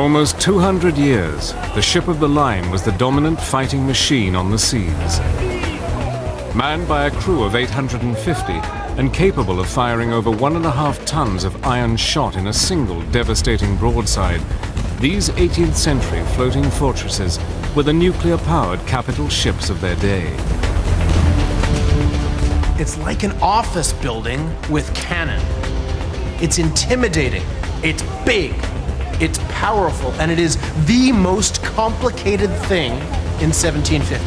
almost 200 years, the ship of the line was the dominant fighting machine on the seas. Manned by a crew of 850 and capable of firing over 1.5 tons of iron shot in a single devastating broadside, these 18th century floating fortresses were the nuclear-powered capital ships of their day. It's like an office building with cannon. It's intimidating, it's big, it's powerful, and it is the most complicated thing in 1750.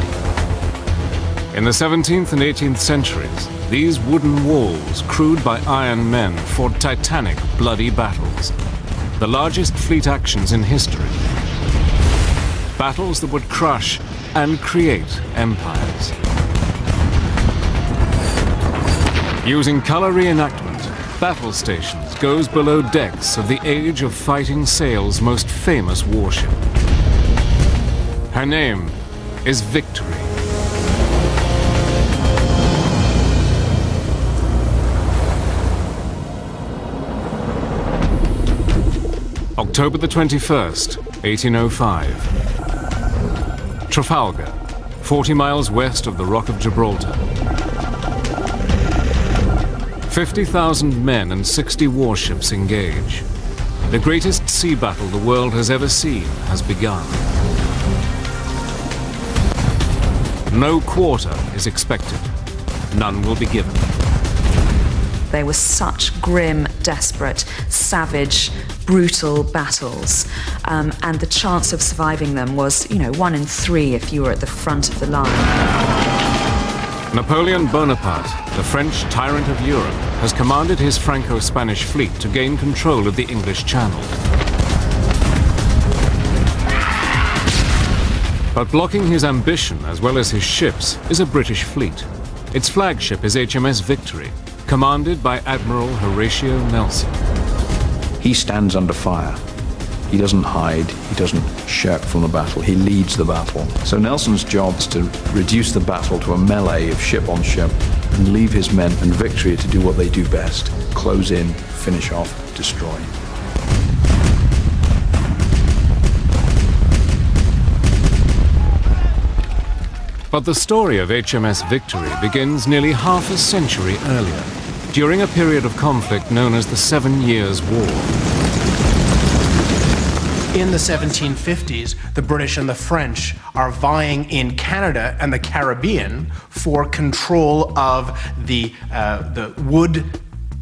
In the 17th and 18th centuries, these wooden walls, crewed by iron men, fought titanic, bloody battles. The largest fleet actions in history. Battles that would crush and create empires. Using color reenactment, Battle Stations goes below decks of the age of fighting sail's most famous warship. Her name is Victory. October the 21st, 1805. Trafalgar, 40 miles west of the Rock of Gibraltar. 50,000 men and 60 warships engage. The greatest sea battle the world has ever seen has begun. No quarter is expected. None will be given. They were such grim, desperate, savage, brutal battles, and the chance of surviving them was, 1 in 3 if you were at the front of the line. Napoleon Bonaparte, the French tyrant of Europe, has commanded his Franco-Spanish fleet to gain control of the English Channel. But blocking his ambition as well as his ships is a British fleet. Its flagship is HMS Victory, commanded by Admiral Horatio Nelson. He stands under fire. He doesn't hide, he doesn't shirk from the battle, he leads the battle. So Nelson's job is to reduce the battle to a melee of ship on ship and leave his men and Victory to do what they do best: close in, finish off, destroy. But the story of HMS Victory begins nearly half a century earlier, during a period of conflict known as the 7 Years' War. In the 1750s, the British and the French are vying in Canada and the Caribbean for control of the wood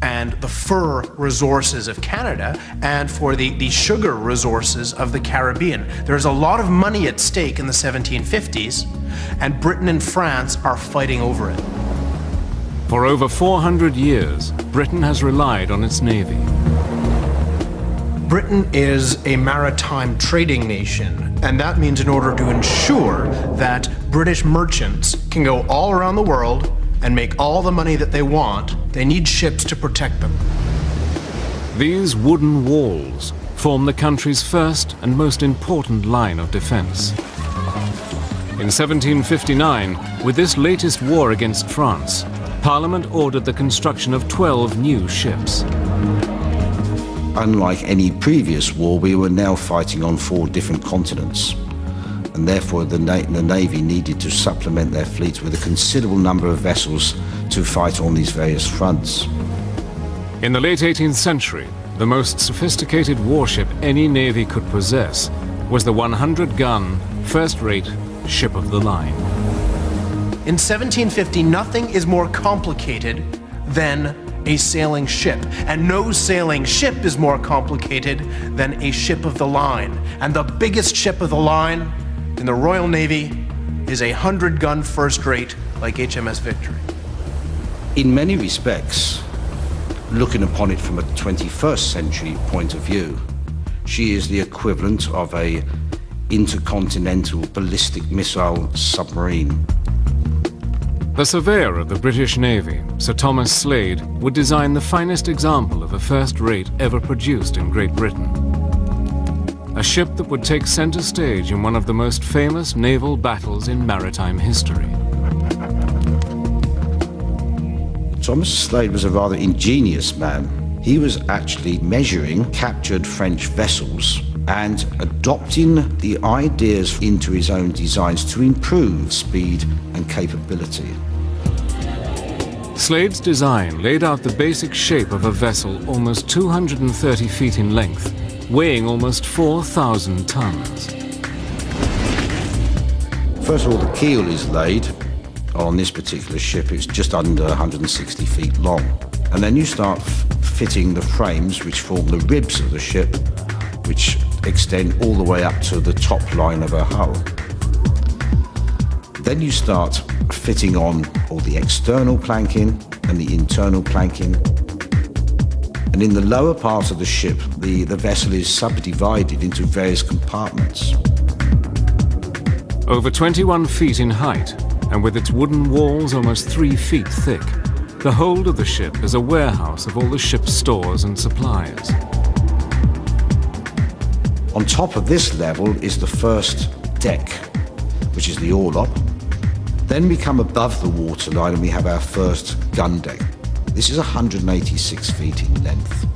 and the fur resources of Canada and for the sugar resources of the Caribbean. There's a lot of money at stake in the 1750s, and Britain and France are fighting over it. For over 400 years, Britain has relied on its navy. Britain is a maritime trading nation, and that means in order to ensure that British merchants can go all around the world and make all the money that they want, they need ships to protect them. These wooden walls form the country's first and most important line of defense. In 1759, with this latest war against France, Parliament ordered the construction of 12 new ships. Unlike any previous war, we were now fighting on 4 different continents, and therefore the Navy needed to supplement their fleet with a considerable number of vessels to fight on these various fronts. In the late 18th century, the most sophisticated warship any navy could possess was the 100-gun, first-rate ship of the line. In 1750, nothing is more complicated than a sailing ship, and no sailing ship is more complicated than a ship of the line. And the biggest ship of the line in the Royal Navy is a 100-gun first-rate like HMS Victory. In many respects, looking upon it from a 21st century point of view, she is the equivalent of a intercontinental ballistic missile submarine. The surveyor of the British Navy, Sir Thomas Slade, would design the finest example of a first-rate ever produced in Great Britain. A ship that would take center stage in one of the most famous naval battles in maritime history. Thomas Slade was a rather ingenious man. He was actually measuring captured French vessels and adopting the ideas into his own designs to improve speed and capability. Slade's design laid out the basic shape of a vessel almost 230 feet in length, weighing almost 4,000 tons. First of all, the keel is laid. On this particular ship, it's just under 160 feet long. And then you start fitting the frames which form the ribs of the ship, which extend all the way up to the top line of her hull. Then you start fitting on all the external planking and the internal planking. And in the lower part of the ship, the vessel is subdivided into various compartments. Over 21 feet in height, and with its wooden walls almost 3 feet thick, the hold of the ship is a warehouse of all the ship's stores and supplies. On top of this level is the first deck, which is the orlop. Then we come above the waterline and we have our first gun deck. This is 186 feet in length,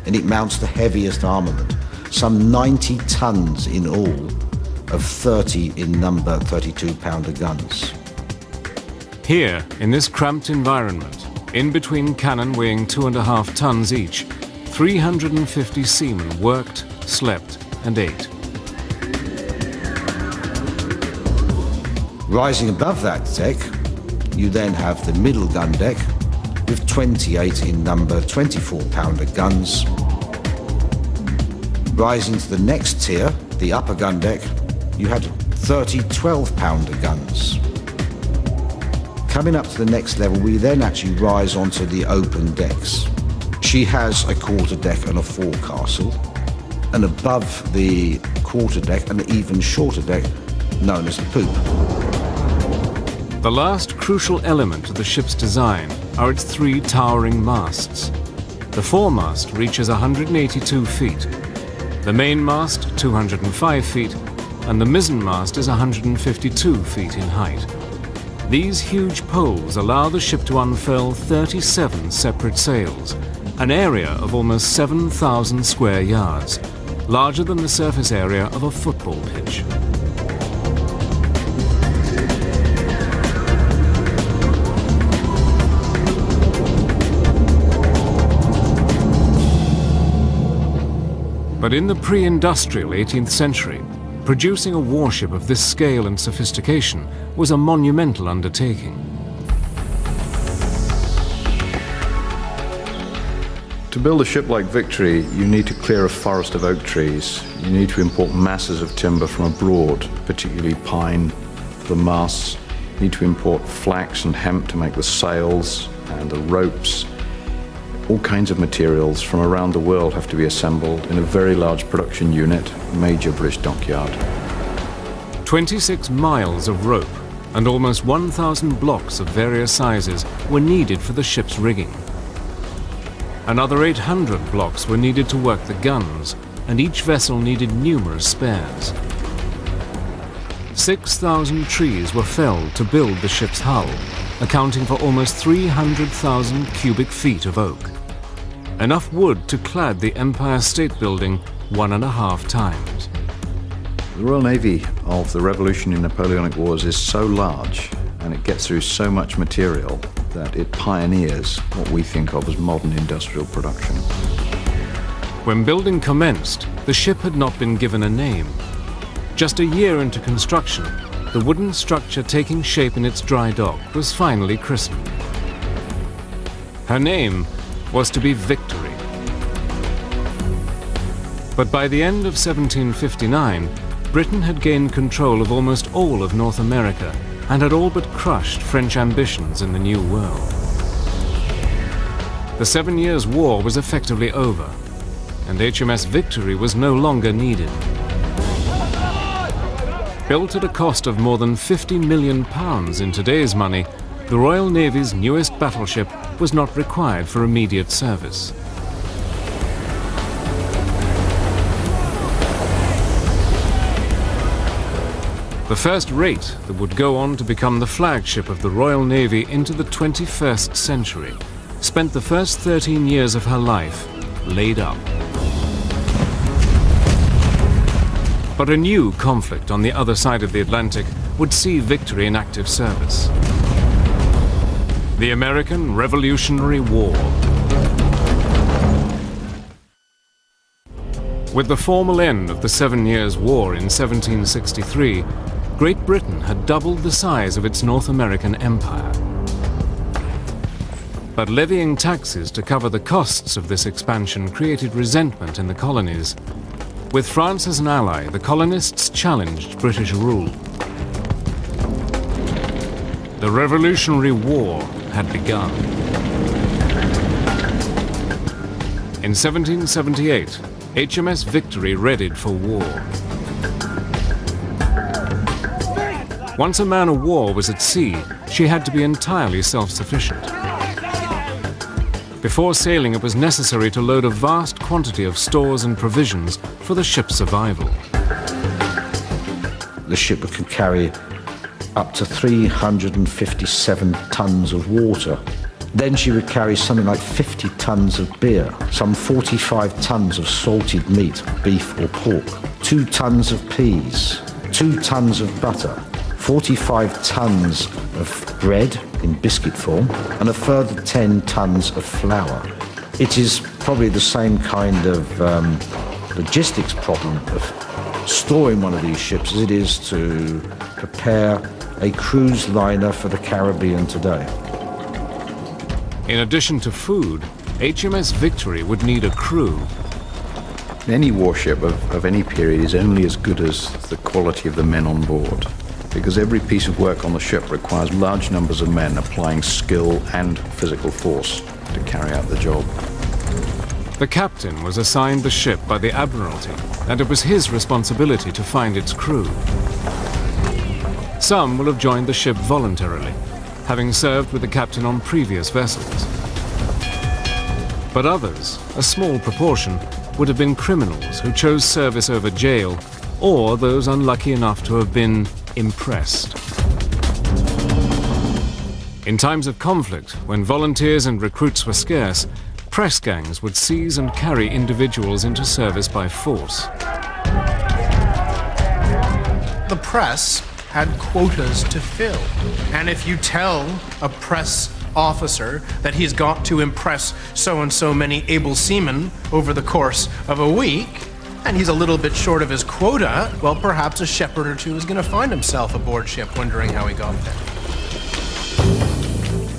and it mounts the heaviest armament, some 90 tons in all, of 30 in number 32-pounder guns. Here, in this cramped environment, in between cannon weighing 2.5 tons each, 350 seamen worked, slept, and ate. Rising above that deck, you then have the middle gun deck with 28 in number 24-pounder guns. Rising to the next tier, the upper gun deck, you had 30 12-pounder guns. Coming up to the next level, we then actually rise onto the open decks. She has a quarter deck and a forecastle, and above the quarter deck, an even shorter deck known as the poop. The last crucial element of the ship's design are its 3 towering masts. The foremast reaches 182 feet, the mainmast 205 feet, and the mizzenmast is 152 feet in height. These huge poles allow the ship to unfurl 37 separate sails, an area of almost 7,000 square yards, larger than the surface area of a football pitch. But in the pre-industrial 18th century, producing a warship of this scale and sophistication was a monumental undertaking. To build a ship like Victory, you need to clear a forest of oak trees. You need to import masses of timber from abroad, particularly pine for the masts. You need to import flax and hemp to make the sails and the ropes. All kinds of materials from around the world have to be assembled in a very large production unit, major British dockyard. 26 miles of rope and almost 1,000 blocks of various sizes were needed for the ship's rigging. Another 800 blocks were needed to work the guns, and each vessel needed numerous spares. 6,000 trees were felled to build the ship's hull, accounting for almost 300,000 cubic feet of oak. Enough wood to clad the Empire State Building 1.5 times. The Royal Navy of the Revolutionary Napoleonic Wars is so large, and it gets through so much material, that it pioneers what we think of as modern industrial production. When building commenced, the ship had not been given a name. Just a year into construction, the wooden structure taking shape in its dry dock was finally christened. Her name was to be Victory. But by the end of 1759, Britain had gained control of almost all of North America and had all but crushed French ambitions in the New World. The 7 Years' War was effectively over, and HMS Victory was no longer needed. Built at a cost of more than £50 million in today's money, the Royal Navy's newest battleship was not required for immediate service. The first rate that would go on to become the flagship of the Royal Navy into the 21st century spent the first 13 years of her life laid up. But a new conflict on the other side of the Atlantic would see Victory in active service. The American Revolutionary War. With the formal end of the 7 Years' War in 1763, Great Britain had doubled the size of its North American empire. But levying taxes to cover the costs of this expansion created resentment in the colonies. With France as an ally, the colonists challenged British rule. The Revolutionary War had begun. In 1778, HMS Victory readied for war. Once a man of war was at sea, she had to be entirely self-sufficient. Before sailing, it was necessary to load a vast quantity of stores and provisions for the ship's survival. The ship could carry up to 357 tons of water. Then she would carry something like 50 tons of beer, some 45 tons of salted meat, beef or pork, 2 tons of peas, 2 tons of butter, 45 tons of bread in biscuit form, and a further 10 tons of flour. It is probably the same kind of logistics problem of storing one of these ships as it is to prepare a cruise liner for the Caribbean today. In addition to food, HMS Victory would need a crew. Any warship of any period is only as good as the quality of the men on board, because every piece of work on the ship requires large numbers of men applying skill and physical force to carry out the job. The captain was assigned the ship by the Admiralty, and it was his responsibility to find its crew. Some will have joined the ship voluntarily, having served with the captain on previous vessels. But others, a small proportion, would have been criminals who chose service over jail, or those unlucky enough to have been impressed. In times of conflict, when volunteers and recruits were scarce, press gangs would seize and carry individuals into service by force. The press had quotas to fill. And if you tell a press officer that he's got to impress so-and-so many able seamen over the course of a week, and he's a little bit short of his quota, well, perhaps a shepherd or two is going to find himself aboard ship wondering how he got there.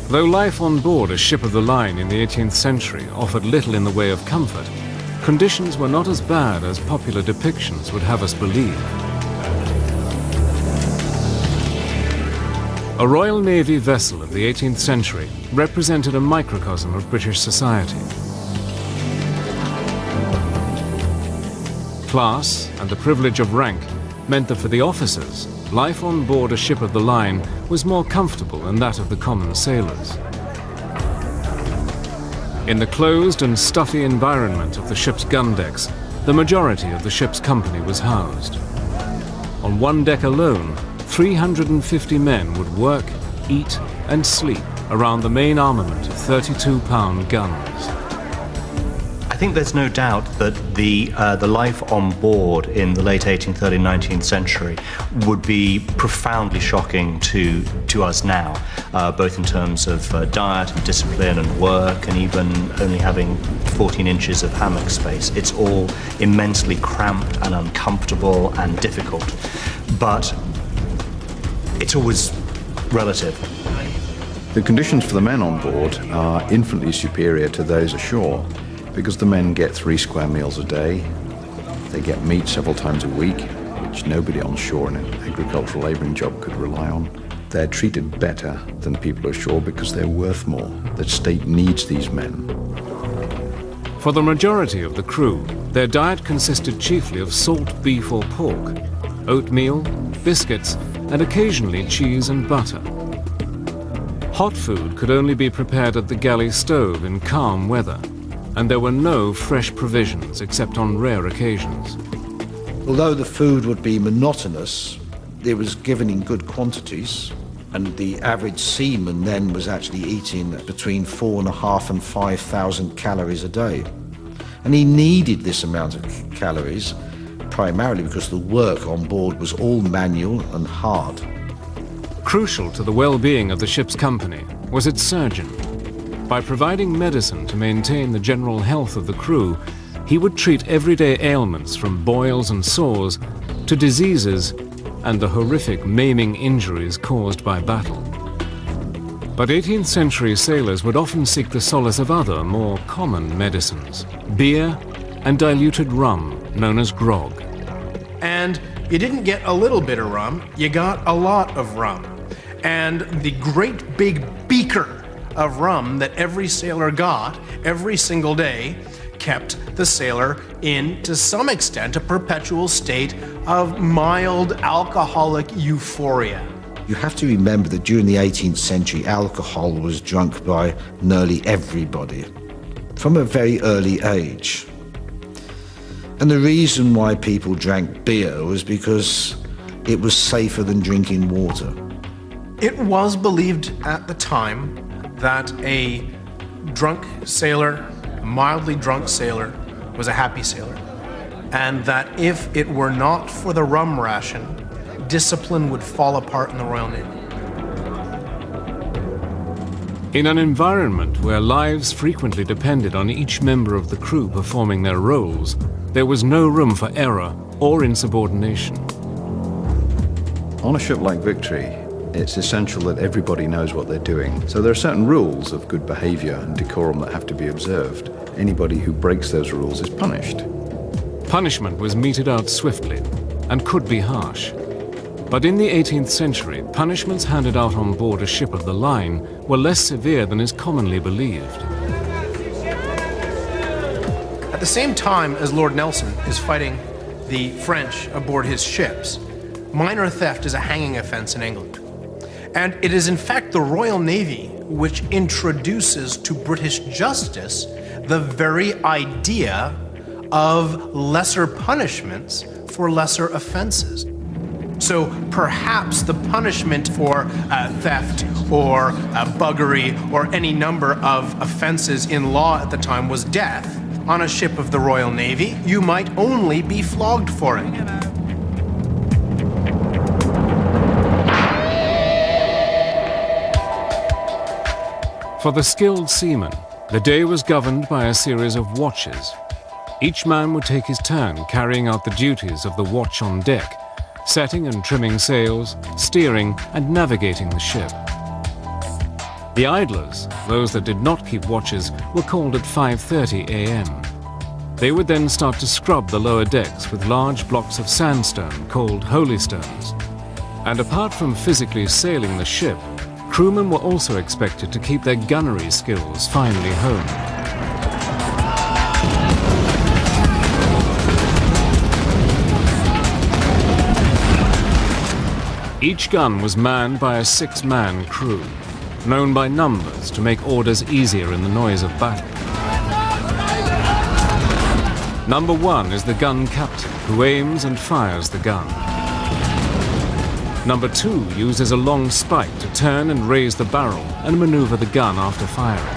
Though life on board a ship of the line in the 18th century offered little in the way of comfort, conditions were not as bad as popular depictions would have us believe. A Royal Navy vessel of the 18th century represented a microcosm of British society. Class and the privilege of rank meant that for the officers, life on board a ship of the line was more comfortable than that of the common sailors. In the closed and stuffy environment of the ship's gun decks, the majority of the ship's company was housed. On one deck alone, 350 men would work, eat and sleep around the main armament of 32-pound guns. I think there's no doubt that the life on board in the late 18th, early 19th century would be profoundly shocking to us now, both in terms of diet and discipline and work, and even only having 14 inches of hammock space. It's all immensely cramped and uncomfortable and difficult. But it's always relative. The conditions for the men on board are infinitely superior to those ashore, because the men get 3 square meals a day, they get meat several times a week, which nobody on shore in an agricultural labouring job could rely on. They're treated better than people ashore because they're worth more. The state needs these men. For the majority of the crew, their diet consisted chiefly of salt beef or pork, oatmeal, biscuits, and occasionally cheese and butter. Hot food could only be prepared at the galley stove in calm weather, and there were no fresh provisions except on rare occasions. Although the food would be monotonous, it was given in good quantities, and the average seaman then was actually eating between 4,500 and 5,000 calories a day. And he needed this amount of calories primarily because the work on board was all manual and hard. Crucial to the well-being of the ship's company was its surgeon. By providing medicine to maintain the general health of the crew, he would treat everyday ailments from boils and sores to diseases and the horrific maiming injuries caused by battle. But 18th century sailors would often seek the solace of other, more common medicines: beer and diluted rum, known as grog. And you didn't get a little bit of rum, you got a lot of rum. And the great big beaker of rum that every sailor got every single day kept the sailor in, to some extent, a perpetual state of mild alcoholic euphoria. You have to remember that during the 18th century, alcohol was drunk by nearly everybody from a very early age. And the reason why people drank beer was because it was safer than drinking water. It was believed at the time that a drunk sailor, a mildly drunk sailor, was a happy sailor, and that if it were not for the rum ration, discipline would fall apart in the Royal Navy. In an environment where lives frequently depended on each member of the crew performing their roles, there was no room for error or insubordination. On a ship like Victory, it's essential that everybody knows what they're doing. So there are certain rules of good behavior and decorum that have to be observed. Anybody who breaks those rules is punished. Punishment was meted out swiftly and could be harsh. But in the 18th century, punishments handed out on board a ship of the line were less severe than is commonly believed. At the same time as Lord Nelson is fighting the French aboard his ships, minor theft is a hanging offense in England. And it is in fact the Royal Navy which introduces to British justice the very idea of lesser punishments for lesser offenses. So perhaps the punishment for theft or buggery or any number of offenses in law at the time was death. On a ship of the Royal Navy, you might only be flogged for it. For the skilled seaman, the day was governed by a series of watches. Each man would take his turn carrying out the duties of the watch on deck, setting and trimming sails, steering and navigating the ship. The idlers, those that did not keep watches, were called at 5:30 a.m. They would then start to scrub the lower decks with large blocks of sandstone called holystones. And apart from physically sailing the ship, crewmen were also expected to keep their gunnery skills finely honed. Each gun was manned by a 6-man crew, known by numbers to make orders easier in the noise of battle. Number 1 is the gun captain, who aims and fires the gun. Number 2 uses a long spike to turn and raise the barrel and maneuver the gun after firing.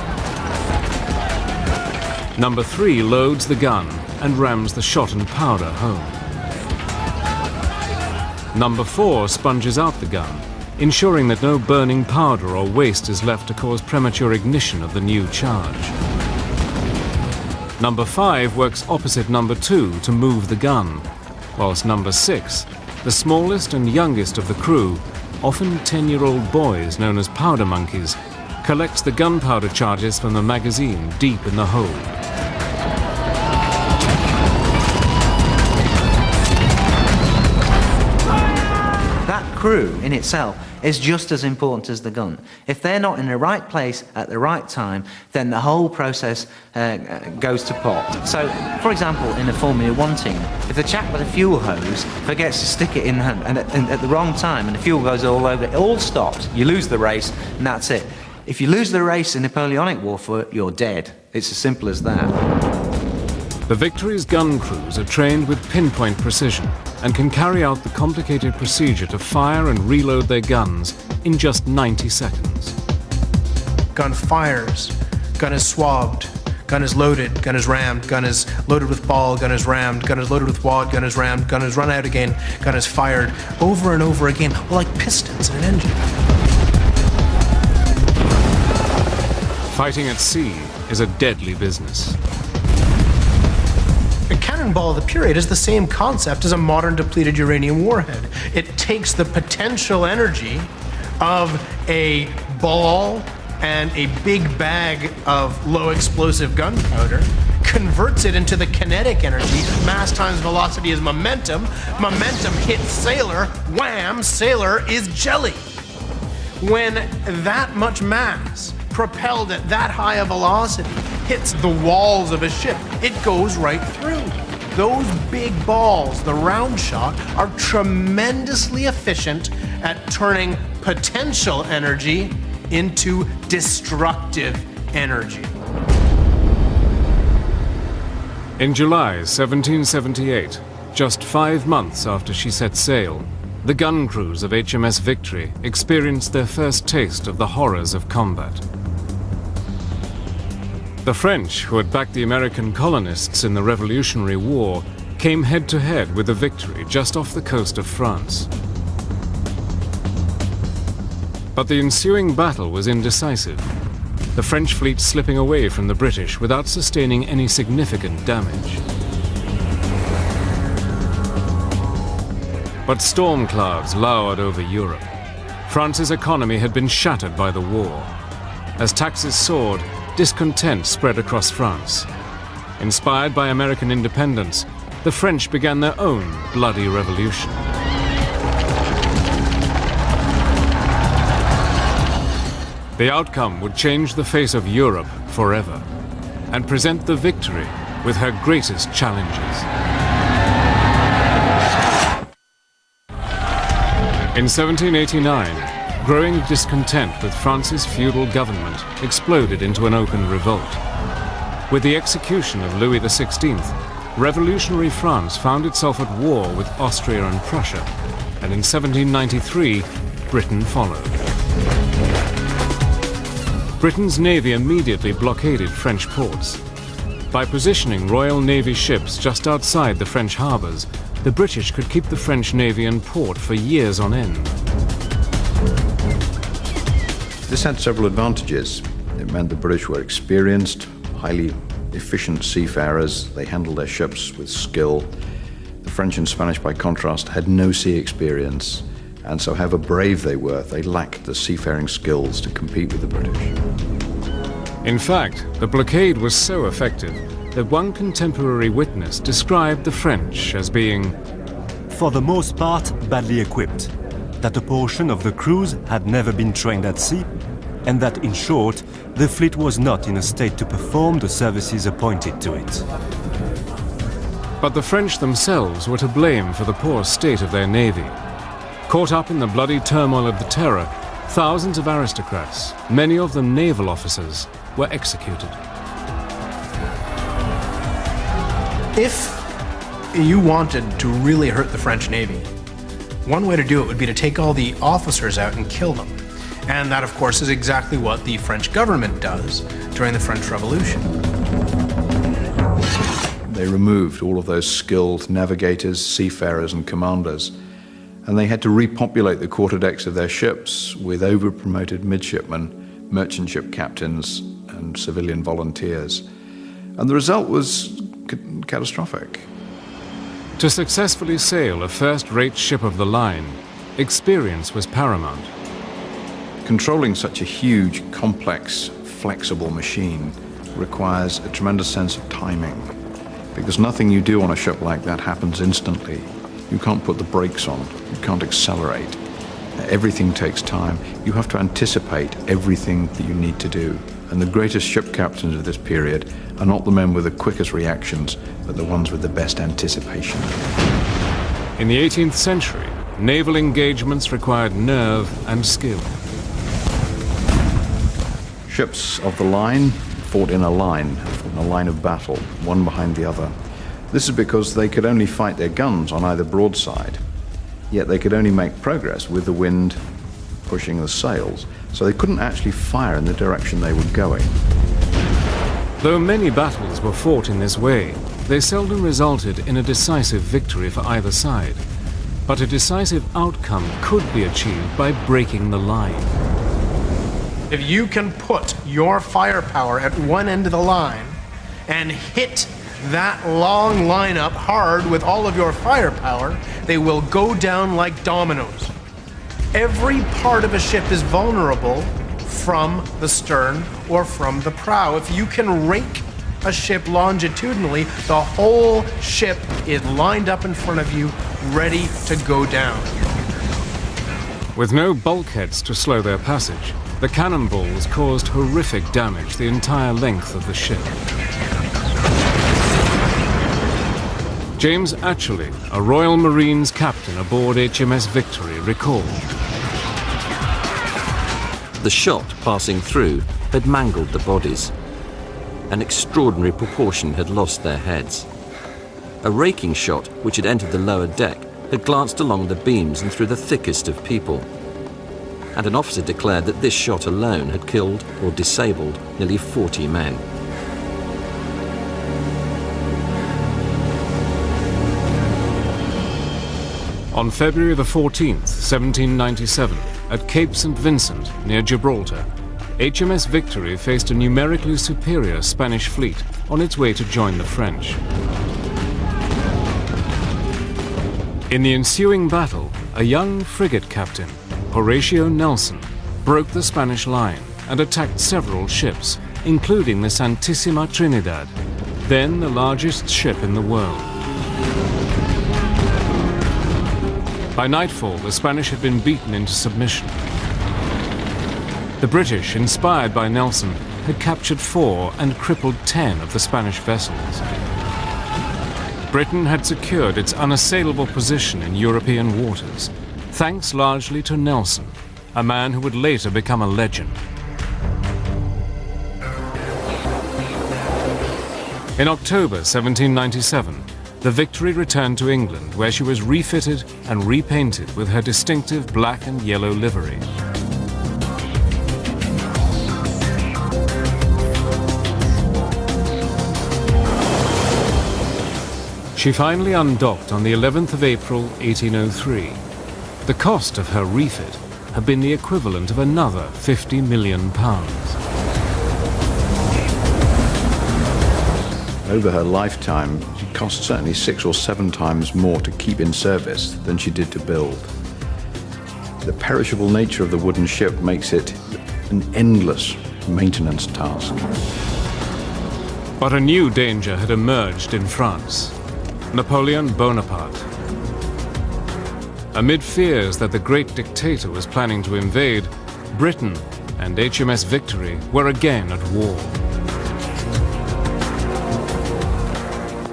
Number 3 loads the gun and rams the shot and powder home. Number 4 sponges out the gun, ensuring that no burning powder or waste is left to cause premature ignition of the new charge. Number 5 works opposite number 2 to move the gun, whilst number 6, the smallest and youngest of the crew, often 10-year-old boys known as powder monkeys, collects the gunpowder charges from the magazine deep in the hold. That crew in itself is just as important as the gun. If they're not in the right place at the right time, then the whole process goes to pot. So, for example, in a Formula 1 team, if the chap with a fuel hose forgets to stick it in and at the wrong time and the fuel goes all over, it all stops. You lose the race and that's it. If you lose the race in Napoleonic warfare, you're dead. It's as simple as that. The Victory's gun crews are trained with pinpoint precision and can carry out the complicated procedure to fire and reload their guns in just 90 seconds. Gun fires, gun is swabbed, gun is loaded, gun is rammed, gun is loaded with ball, gun is rammed, gun is loaded with wad, gun is rammed, gun is run out again, gun is fired, over and over again, like pistons in an engine. Fighting at sea is a deadly business. A cannonball of the period is the same concept as a modern depleted uranium warhead. It takes the potential energy of a ball and a big bag of low explosive gunpowder, converts it into the kinetic energy. Mass times velocity is momentum. Momentum hits sailor. Wham! Sailor is jelly. When that much mass propelled at that high a velocity hits the walls of a ship, it goes right through. Those big balls, the round shot, are tremendously efficient at turning potential energy into destructive energy. In July 1778, just 5 months after she set sail, the gun crews of HMS Victory experienced their first taste of the horrors of combat. The French, who had backed the American colonists in the Revolutionary War, came head-to-head with the Victory just off the coast of France. But the ensuing battle was indecisive, the French fleet slipping away from the British without sustaining any significant damage. But storm clouds lowered over Europe. France's economy had been shattered by the war. As taxes soared, discontent spread across France. Inspired by American independence, the French began their own bloody revolution. The outcome would change the face of Europe forever and present the Victory with her greatest challenges. In 1789, growing discontent with France's feudal government exploded into an open revolt. With the execution of Louis XVI, revolutionary France found itself at war with Austria and Prussia, and in 1793, Britain followed. Britain's navy immediately blockaded French ports. By positioning Royal Navy ships just outside the French harbors, the British could keep the French navy in port for years on end. This had several advantages. It meant the British were experienced, highly efficient seafarers. They handled their ships with skill. The French and Spanish, by contrast, had no sea experience. And so however brave they were, they lacked the seafaring skills to compete with the British. In fact, the blockade was so effective that one contemporary witness described the French as being, for the most part, badly equipped, that a portion of the crews had never been trained at sea, and that, in short, the fleet was not in a state to perform the services appointed to it. But the French themselves were to blame for the poor state of their navy. Caught up in the bloody turmoil of the Terror, thousands of aristocrats, many of them naval officers, were executed. If you wanted to really hurt the French Navy, one way to do it would be to take all the officers out and kill them. And that, of course, is exactly what the French government does during the French Revolution. They removed all of those skilled navigators, seafarers, and commanders, and they had to repopulate the quarterdecks of their ships with over-promoted midshipmen, merchant ship captains, and civilian volunteers. And the result was catastrophic. To successfully sail a first-rate ship of the line, experience was paramount. Controlling such a huge, complex, flexible machine requires a tremendous sense of timing, because nothing you do on a ship like that happens instantly. You can't put the brakes on, you can't accelerate. Everything takes time. You have to anticipate everything that you need to do. And the greatest ship captains of this period are not the men with the quickest reactions, but the ones with the best anticipation. In the 18th century, naval engagements required nerve and skill. Ships of the line fought in a line of battle, one behind the other. This is because they could only fight their guns on either broadside, yet they could only make progress with the wind pushing the sails, so they couldn't actually fire in the direction they were going. Though many battles were fought in this way, they seldom resulted in a decisive victory for either side. But a decisive outcome could be achieved by breaking the line. If you can put your firepower at one end of the line and hit that long line up hard with all of your firepower, they will go down like dominoes. Every part of a ship is vulnerable from the stern or from the prow. If you can rake a ship longitudinally, the whole ship is lined up in front of you, ready to go down. With no bulkheads to slow their passage, the cannonballs caused horrific damage the entire length of the ship. James Atchley, a Royal Marines captain aboard HMS Victory, recalled. The shot passing through had mangled the bodies. An extraordinary proportion had lost their heads. A raking shot, which had entered the lower deck, had glanced along the beams and through the thickest of people. And an officer declared that this shot alone had killed or disabled nearly 40 men. On February the 14th, 1797, at Cape St. Vincent, near Gibraltar, HMS Victory faced a numerically superior Spanish fleet on its way to join the French. In the ensuing battle, a young frigate captain, Horatio Nelson, broke the Spanish line and attacked several ships, including the Santissima Trinidad, then the largest ship in the world. By nightfall, the Spanish had been beaten into submission. The British, inspired by Nelson, had captured 4 and crippled 10 of the Spanish vessels. Britain had secured its unassailable position in European waters, thanks largely to Nelson, a man who would later become a legend. In October 1797, the Victory returned to England, where she was refitted and repainted with her distinctive black and yellow livery. She finally undocked on the 11th of April, 1803. The cost of her refit had been the equivalent of another £50 million. Over her lifetime, it cost certainly 6 or 7 times more to keep in service than she did to build. The perishable nature of the wooden ship makes it an endless maintenance task. But a new danger had emerged in France: Napoleon Bonaparte. Amid fears that the great dictator was planning to invade, Britain and HMS Victory were again at war.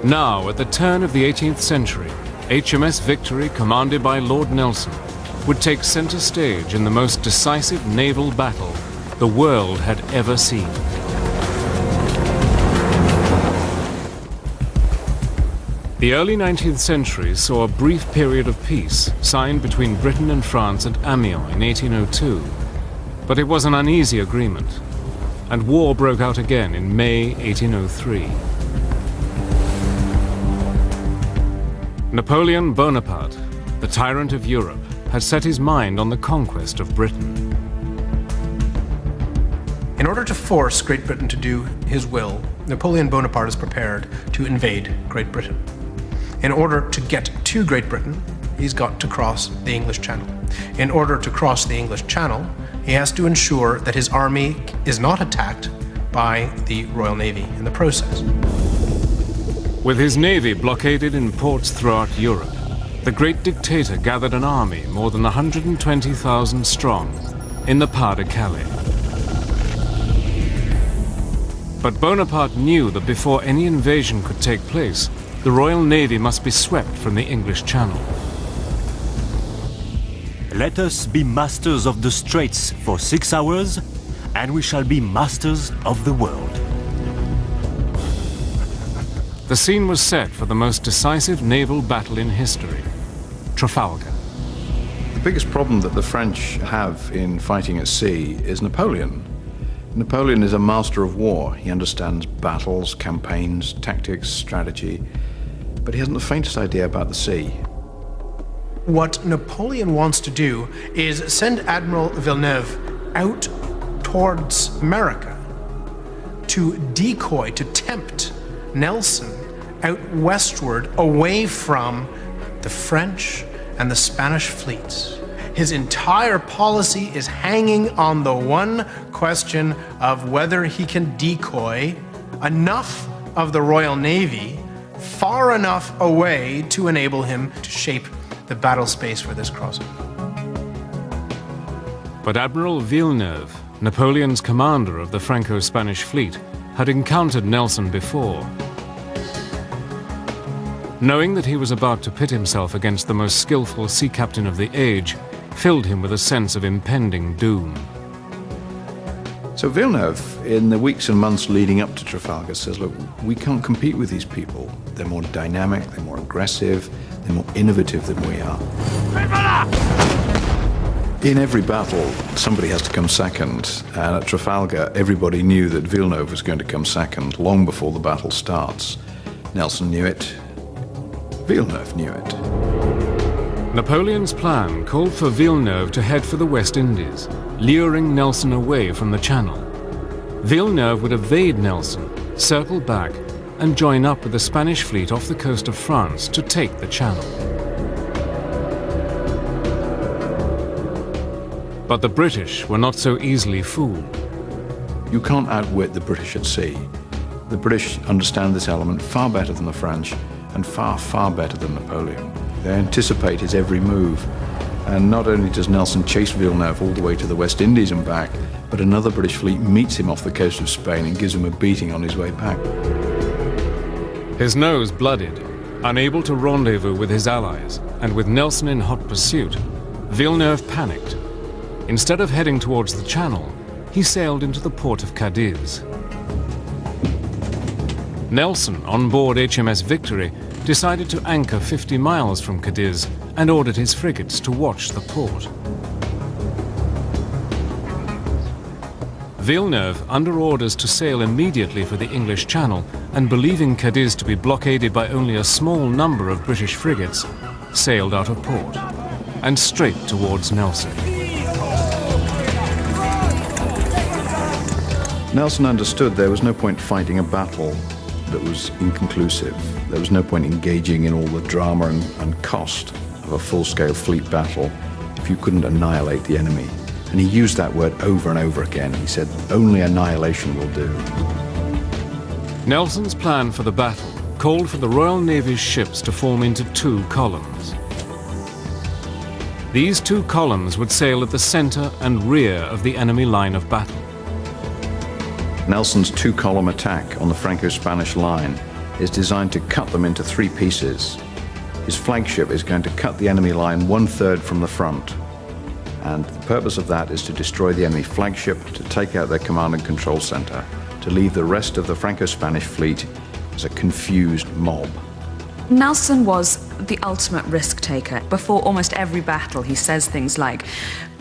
Now, at the turn of the 18th century, HMS Victory, commanded by Lord Nelson, would take center stage in the most decisive naval battle the world had ever seen. The early 19th century saw a brief period of peace signed between Britain and France at Amiens in 1802, but it was an uneasy agreement, and war broke out again in May 1803. Napoleon Bonaparte, the tyrant of Europe, had set his mind on the conquest of Britain. In order to force Great Britain to do his will, Napoleon Bonaparte is prepared to invade Great Britain. In order to get to Great Britain, he's got to cross the English Channel. In order to cross the English Channel, he has to ensure that his army is not attacked by the Royal Navy in the process. With his navy blockaded in ports throughout Europe, the great dictator gathered an army more than 120,000 strong in the Pas de Calais. But Bonaparte knew that before any invasion could take place, the Royal Navy must be swept from the English Channel. Let us be masters of the Straits for 6 hours, and we shall be masters of the world. The scene was set for the most decisive naval battle in history, Trafalgar. The biggest problem that the French have in fighting at sea is Napoleon. Napoleon is a master of war. He understands battles, campaigns, tactics, strategy, but he hasn't the faintest idea about the sea. What Napoleon wants to do is send Admiral Villeneuve out towards America to decoy, to tempt Nelson out westward away from the French and the Spanish fleets. His entire policy is hanging on the one question of whether he can decoy enough of the Royal Navy far enough away to enable him to shape the battle space for this crossing. But Admiral Villeneuve, Napoleon's commander of the Franco-Spanish fleet, had encountered Nelson before. Knowing that he was about to pit himself against the most skillful sea captain of the age filled him with a sense of impending doom. So Villeneuve, in the weeks and months leading up to Trafalgar, says, look, we can't compete with these people. They're more dynamic, they're more aggressive, they're more innovative than we are. In every battle, somebody has to come second, and at Trafalgar, everybody knew that Villeneuve was going to come second long before the battle starts. Nelson knew it. Villeneuve knew it. Napoleon's plan called for Villeneuve to head for the West Indies, luring Nelson away from the Channel. Villeneuve would evade Nelson, circle back, and join up with the Spanish fleet off the coast of France to take the Channel. But the British were not so easily fooled. You can't outwit the British at sea. The British understand this element far better than the French, and far, far better than Napoleon. They anticipate his every move. And not only does Nelson chase Villeneuve all the way to the West Indies and back, but another British fleet meets him off the coast of Spain and gives him a beating on his way back. His nose blooded, unable to rendezvous with his allies, and with Nelson in hot pursuit, Villeneuve panicked. Instead of heading towards the Channel, he sailed into the port of Cadiz. Nelson, on board HMS Victory, decided to anchor 50 miles from Cadiz and ordered his frigates to watch the port. Villeneuve, under orders to sail immediately for the English Channel and believing Cadiz to be blockaded by only a small number of British frigates, sailed out of port and straight towards Nelson. Nelson understood there was no point fighting a battle that was inconclusive. There was no point engaging in all the drama and cost of a full-scale fleet battle if you couldn't annihilate the enemy. And he used that word over and over again. He said, only annihilation will do. Nelson's plan for the battle called for the Royal Navy's ships to form into two columns. These two columns would sail at the center and rear of the enemy line of battle. Nelson's two-column attack on the Franco-Spanish line is designed to cut them into three pieces. His flagship is going to cut the enemy line 1/3 from the front. And the purpose of that is to destroy the enemy flagship, to take out their command and control center, to leave the rest of the Franco-Spanish fleet as a confused mob. Nelson was the ultimate risk taker. Before almost every battle, he says things like,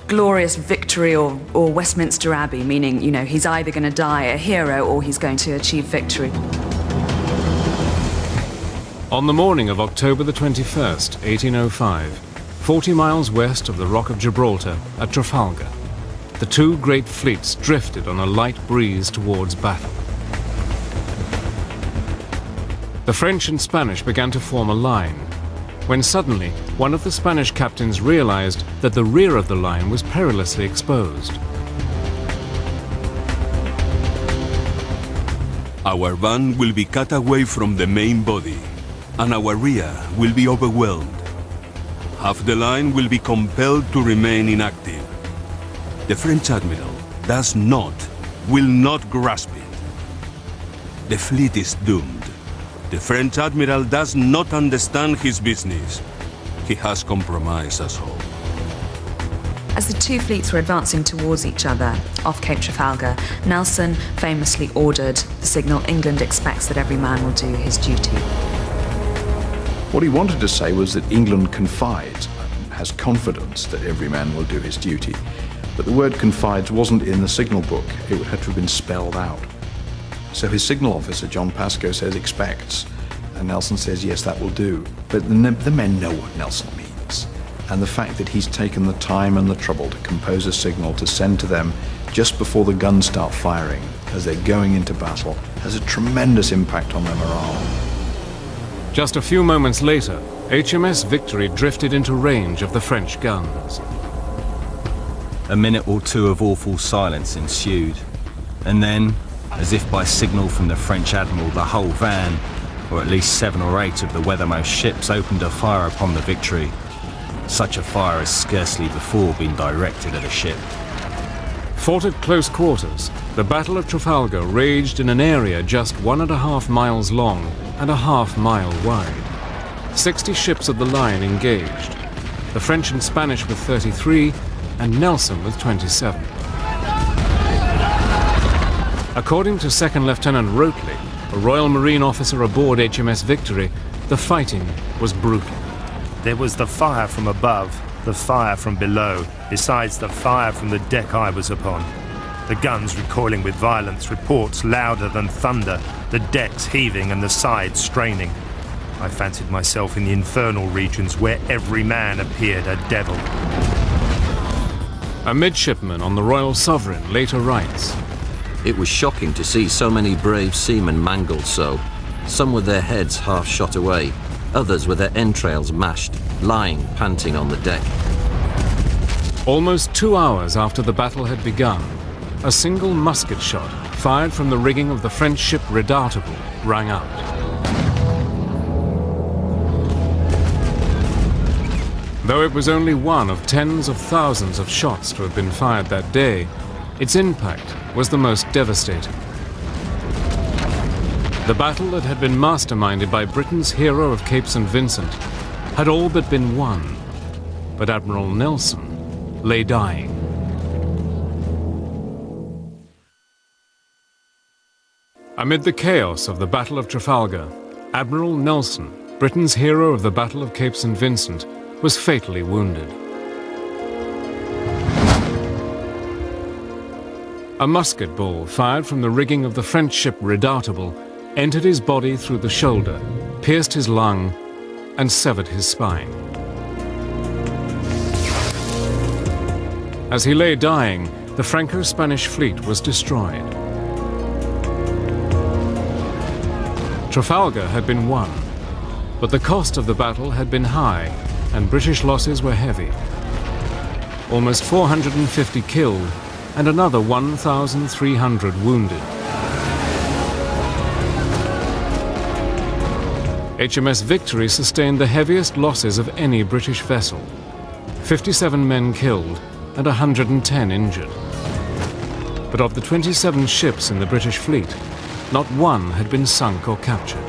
glorious victory or Westminster Abbey, meaning, you know, he's either going to die a hero or he's going to achieve victory. On the morning of October the 21st, 1805, 40 miles west of the Rock of Gibraltar at Trafalgar, the two great fleets drifted on a light breeze towards battle. The French and Spanish began to form a line, when suddenly one of the Spanish captains realized that the rear of the line was perilously exposed. Our van will be cut away from the main body, and our rear will be overwhelmed. Half the line will be compelled to remain inactive. The French admiral will not grasp it. The fleet is doomed. The French admiral does not understand his business. He has compromised us all. As the two fleets were advancing towards each other off Cape Trafalgar, Nelson famously ordered the signal, "England expects that every man will do his duty." What he wanted to say was that England confides, has confidence that every man will do his duty. But the word confides wasn't in the signal book. It had to have been spelled out. So his signal officer, John Pascoe, says expects, and Nelson says, yes, that will do. But the men know what Nelson means. And the fact that he's taken the time and the trouble to compose a signal to send to them just before the guns start firing, as they're going into battle, has a tremendous impact on their morale. Just a few moments later, HMS Victory drifted into range of the French guns. A minute or two of awful silence ensued, and then, as if by signal from the French admiral, the whole van, or at least 7 or 8 of the weathermost ships, opened a fire upon the Victory. Such a fire has scarcely before been directed at a ship. Fought at close quarters, the Battle of Trafalgar raged in an area just 1.5 miles long and a half-mile wide. 60 ships of the line engaged, the French and Spanish with 33, and Nelson with 27. According to Second Lieutenant Roteley, a Royal Marine officer aboard HMS Victory, the fighting was brutal. There was the fire from above, the fire from below, besides the fire from the deck I was upon. The guns recoiling with violence, reports louder than thunder, the decks heaving and the sides straining. I fancied myself in the infernal regions where every man appeared a devil. A midshipman on the Royal Sovereign later writes, "It was shocking to see so many brave seamen mangled so. Some with their heads half shot away, others with their entrails mashed, lying panting on the deck." Almost 2 hours after the battle had begun, a single musket shot fired from the rigging of the French ship Redoutable rang out. Though it was only one of tens of thousands of shots to have been fired that day, its impact was the most devastating. The battle that had been masterminded by Britain's hero of Cape St. Vincent had all but been won, but Admiral Nelson lay dying. Amid the chaos of the Battle of Trafalgar, Admiral Nelson, Britain's hero of the Battle of Cape St. Vincent, was fatally wounded. A musket ball fired from the rigging of the French ship Redoutable entered his body through the shoulder, pierced his lung, and severed his spine. As he lay dying, the Franco-Spanish fleet was destroyed. Trafalgar had been won, but the cost of the battle had been high, and British losses were heavy. Almost 450 killed, and another 1,300 wounded. HMS Victory sustained the heaviest losses of any British vessel. 57 men killed and 110 injured. But of the 27 ships in the British fleet, not one had been sunk or captured.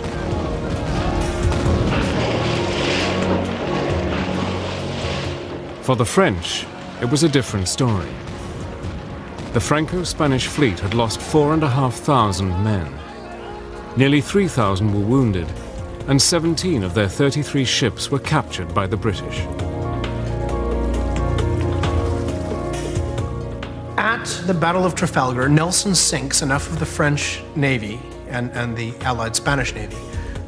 For the French, it was a different story. The Franco-Spanish fleet had lost 4,500 men. Nearly 3,000 were wounded, and 17 of their 33 ships were captured by the British. At the Battle of Trafalgar, Nelson sinks enough of the French Navy and the Allied Spanish Navy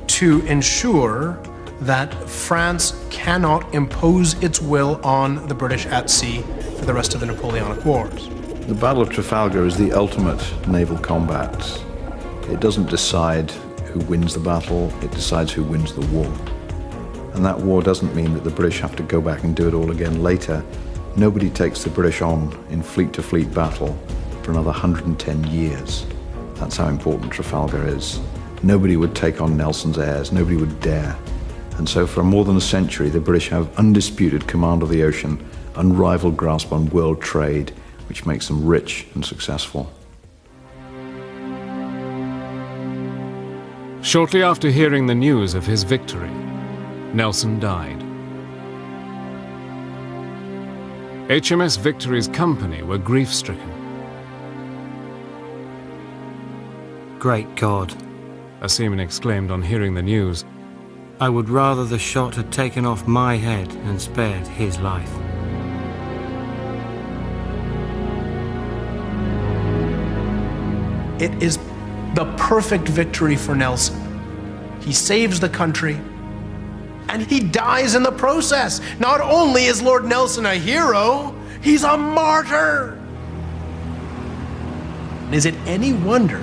to ensure that France cannot impose its will on the British at sea for the rest of the Napoleonic Wars. The Battle of Trafalgar is the ultimate naval combat. It doesn't decide who wins the battle, it decides who wins the war. And that war doesn't mean that the British have to go back and do it all again later. Nobody takes the British on in fleet-to-fleet battle for another 110 years. That's how important Trafalgar is. Nobody would take on Nelson's heirs, nobody would dare. And so for more than a century, the British have undisputed command of the ocean, unrivaled grasp on world trade, which makes them rich and successful. Shortly after hearing the news of his victory, Nelson died. HMS Victory's company were grief-stricken. Great God, a seaman exclaimed on hearing the news. I would rather the shot had taken off my head and spared his life. it is the perfect victory for Nelson. He saves the country, and he dies in the process. Not only is Lord Nelson a hero, he's a martyr. Is it any wonder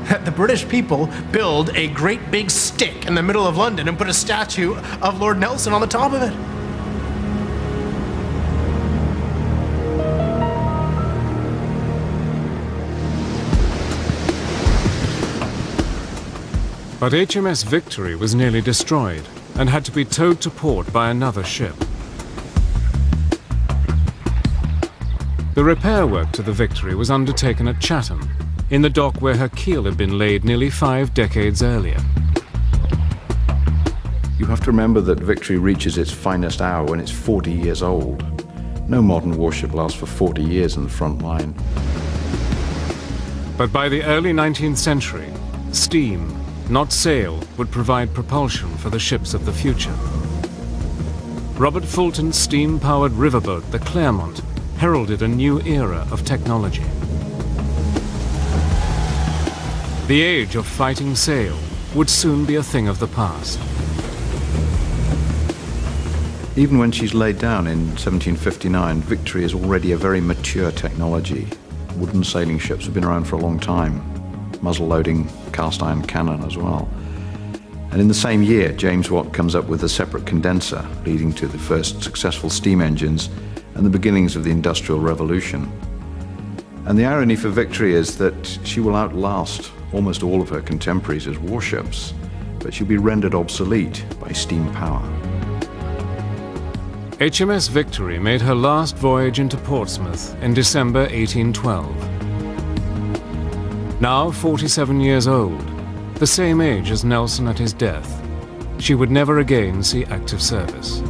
that the British people build a great big stick in the middle of London and put a statue of Lord Nelson on the top of it? But HMS Victory was nearly destroyed and had to be towed to port by another ship. The repair work to the Victory was undertaken at Chatham, in the dock where her keel had been laid nearly 5 decades earlier. You have to remember that Victory reaches its finest hour when it's 40 years old. No modern warship lasts for 40 years in the front line. But by the early 19th century, steam, not sail, would provide propulsion for the ships of the future. Robert Fulton's steam-powered riverboat, the Clermont, heralded a new era of technology. The age of fighting sail would soon be a thing of the past. Even when she's laid down in 1759, Victory is already a very mature technology. Wooden sailing ships have been around for a long time. Muzzle-loading cast iron cannon as well. And in the same year, James Watt comes up with a separate condenser, leading to the first successful steam engines and the beginnings of the Industrial Revolution. And the irony for Victory is that she will outlast almost all of her contemporaries as warships, but she'll be rendered obsolete by steam power. HMS Victory made her last voyage into Portsmouth in December 1812. Now 47 years old, the same age as Nelson at his death, she would never again see active service.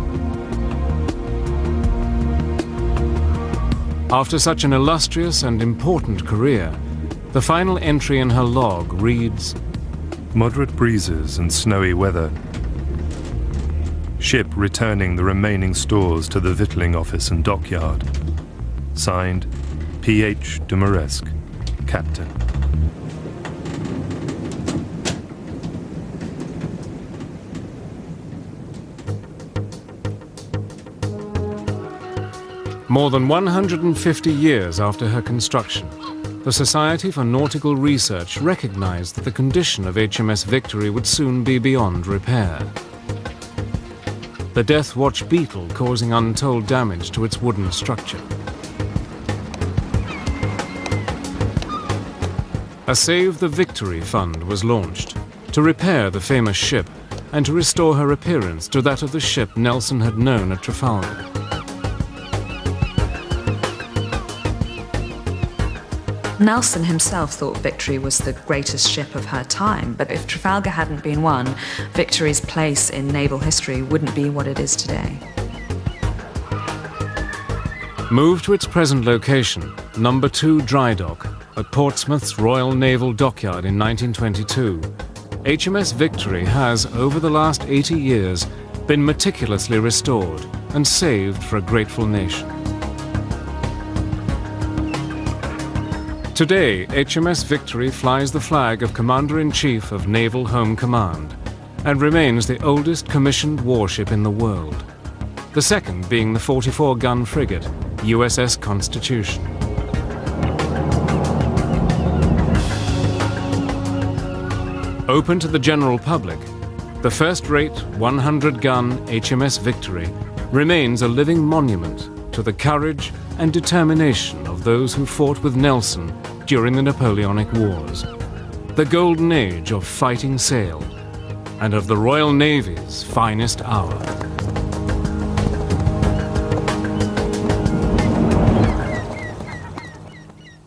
After such an illustrious and important career, the final entry in her log reads, "Moderate breezes and snowy weather. Ship returning the remaining stores to the victualling office and dockyard. Signed, P.H. de Maresque, Captain." More than 150 years after her construction, the Society for Nautical Research recognized that the condition of HMS Victory would soon be beyond repair. The Death Watch beetle causing untold damage to its wooden structure. A Save the Victory Fund was launched to repair the famous ship and to restore her appearance to that of the ship Nelson had known at Trafalgar. Nelson himself thought Victory was the greatest ship of her time, but if Trafalgar hadn't been won, Victory's place in naval history wouldn't be what it is today. Moved to its present location, Number 2 Dry Dock, at Portsmouth's Royal Naval Dockyard in 1922, HMS Victory has, over the last 80 years, been meticulously restored and saved for a grateful nation. Today, HMS Victory flies the flag of Commander-in-Chief of Naval Home Command and remains the oldest commissioned warship in the world, the second being the 44-gun frigate USS Constitution. Open to the general public, the first-rate 100-gun HMS Victory remains a living monument to the courage and determination of those who fought with Nelson during the Napoleonic Wars, the golden age of fighting sail, and of the Royal Navy's finest hour.